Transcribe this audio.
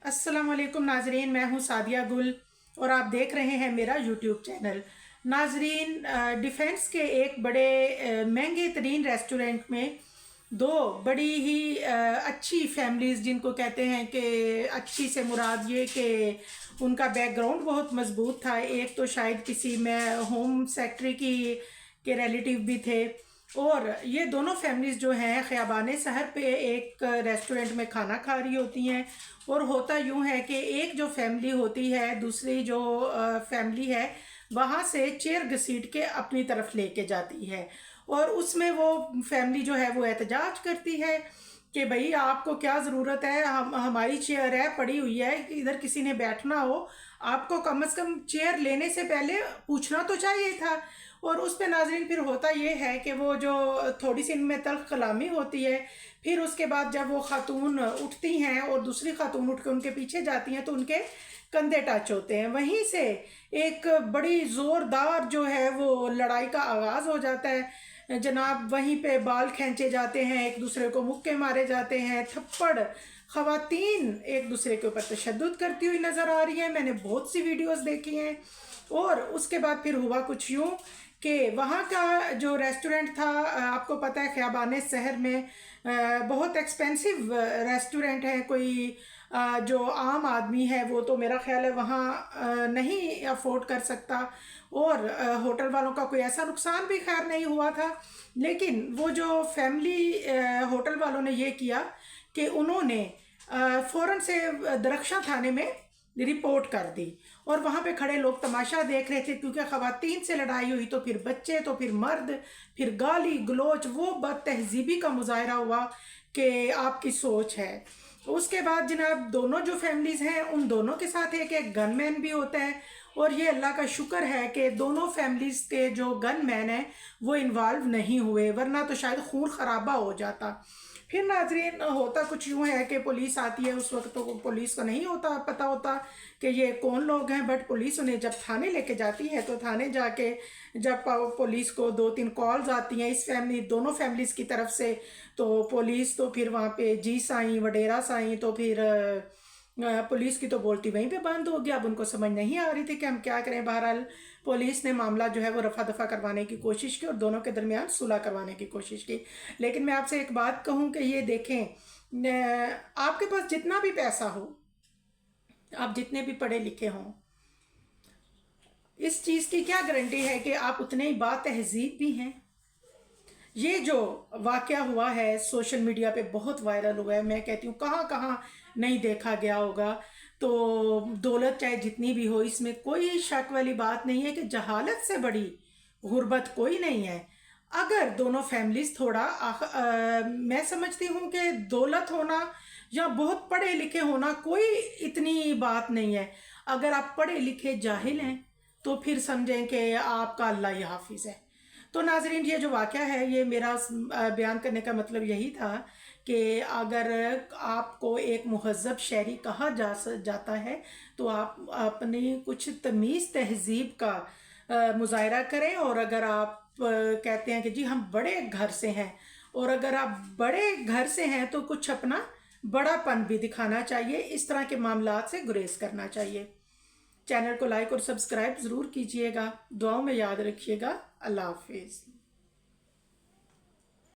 अस्सलाम वालेकुम नाजरीन, मैं हूं सादिया गुल और आप देख रहे हैं मेरा यूट्यूब चैनल। नाजरीन, डिफेंस के एक बड़े महंगे तरीन रेस्टोरेंट में दो बड़ी ही अच्छी फैमिलीज़, जिनको कहते हैं कि अच्छी से मुराद ये कि उनका बैकग्राउंड बहुत मजबूत था। एक तो शायद किसी में होम सेक्रेटरी की के रिलेटिव भी थे, और ये दोनों फैमिलीज़ जो हैं ख़ियाबान सहर पे एक रेस्टोरेंट में खाना खा रही होती हैं। और होता यूँ है कि एक जो फैमिली होती है, दूसरी जो फैमिली है, वहाँ से चेयर घसीट के अपनी तरफ लेके जाती है। और उसमें वो फैमिली जो है वो एहतजाज करती है कि भाई आपको क्या ज़रूरत है, हमारी चेयर है पड़ी हुई है, इधर किसी ने बैठना हो, आपको कम से कम चेयर लेने से पहले पूछना तो चाहिए था। और उस पे नाज़रीन फिर होता ये है कि वो जो थोड़ी सी इनमें तल्ख कलामी होती है, फिर उसके बाद जब वो खातून उठती हैं और दूसरी खातून उठ के उनके पीछे जाती हैं तो उनके कंधे टच होते हैं। वहीं से एक बड़ी ज़ोरदार जो है वो लड़ाई का आगाज़ हो जाता है जनाब। वहीं पे बाल खींचे जाते हैं, एक दूसरे को मुक्के मारे जाते हैं, थप्पड़, ख़वातीन एक दूसरे के ऊपर तशद्दुद करती हुई नज़र आ रही हैं। मैंने बहुत सी वीडियोस देखी हैं। और उसके बाद फिर हुआ कुछ यूँ कि वहाँ का जो रेस्टोरेंट था, आपको पता है ख़ियाबान शहर में बहुत एक्सपेंसिव रेस्टोरेंट है। कोई जो आम आदमी है वो तो मेरा ख्याल है वहाँ नहीं अफोर्ड कर सकता। और होटल वालों का कोई ऐसा नुकसान भी खैर नहीं हुआ था। लेकिन वो जो फैमिली होटल वालों ने ये किया कि उन्होंने फ़ौरन से दरख्शां थाने में रिपोर्ट कर दी। और वहाँ पे खड़े लोग तमाशा देख रहे थे, क्योंकि ख़वातीन से लड़ाई हुई तो फिर बच्चे, तो फिर मर्द, फिर गाली गलोच, वो बदतहजीबी का मुजाहरा हुआ कि आपकी सोच है। उसके बाद जनाब दोनों जो फैमिलीज़ हैं उन दोनों के साथ एक एक गनमैन भी होता है। और ये अल्लाह का शुक्र है कि दोनों फैमिलीज़ के जो गनमैन हैं वो इन्वॉल्व नहीं हुए, वरना तो शायद खून खराबा हो जाता। फिर नाजरीन होता कुछ यूँ है कि पुलिस आती है। उस वक्त तो पुलिस को नहीं होता पता होता कि ये कौन लोग हैं, बट पुलिस उन्हें जब थाने लेके जाती है तो थाने जाके जब पुलिस को 2-3 कॉल्स आती हैं इस फैमिली दोनों फैमिलीज़ की तरफ से, तो पुलिस तो फिर वहाँ पे जी साईं वडेरा साईं, तो फिर पुलिस की तो बोलती वहीं पे बंद हो गया। अब उनको समझ नहीं आ रही थी कि हम क्या करें। बहरहाल पुलिस ने मामला जो है वो रफा दफा करवाने की कोशिश की और दोनों के दरमियान सुलह करवाने की कोशिश की। लेकिन मैं आपसे एक बात कहूँ कि ये देखें, आपके पास जितना भी पैसा हो, आप जितने भी पढ़े लिखे हों, इस चीज़ की क्या गारंटी है कि आप उतने ही बातहजीब भी हैं। ये जो वाक़या हुआ है सोशल मीडिया पे बहुत वायरल हुआ है। मैं कहती हूँ कहाँ कहाँ नहीं देखा गया होगा। तो दौलत चाहे जितनी भी हो, इसमें कोई शक वाली बात नहीं है कि जहालत से बड़ी गुर्बत कोई नहीं है। अगर दोनों फैमिलीज़ थोड़ा मैं समझती हूँ कि दौलत होना या बहुत पढ़े लिखे होना कोई इतनी बात नहीं है। अगर आप पढ़े लिखे जाहिल हैं तो फिर समझें कि आपका अल्लाह ही हाफिज़ है। तो नाजरीन, ये जो वाक़या है ये मेरा बयान करने का मतलब यही था कि अगर आपको एक मुहज़्ज़ब शहरी कहा जाता है तो आप अपनी कुछ तमीज़ तहज़ीब का मुज़ाहरा करें। और अगर आप कहते हैं कि जी हम बड़े घर से हैं, और अगर आप बड़े घर से हैं तो कुछ अपना बड़ापन भी दिखाना चाहिए। इस तरह के मामलात से गुरेज करना चाहिए। चैनल को लाइक और सब्सक्राइब ज़रूर कीजिएगा। दुआओं में याद रखिएगा। अल्लाह हाफिज़।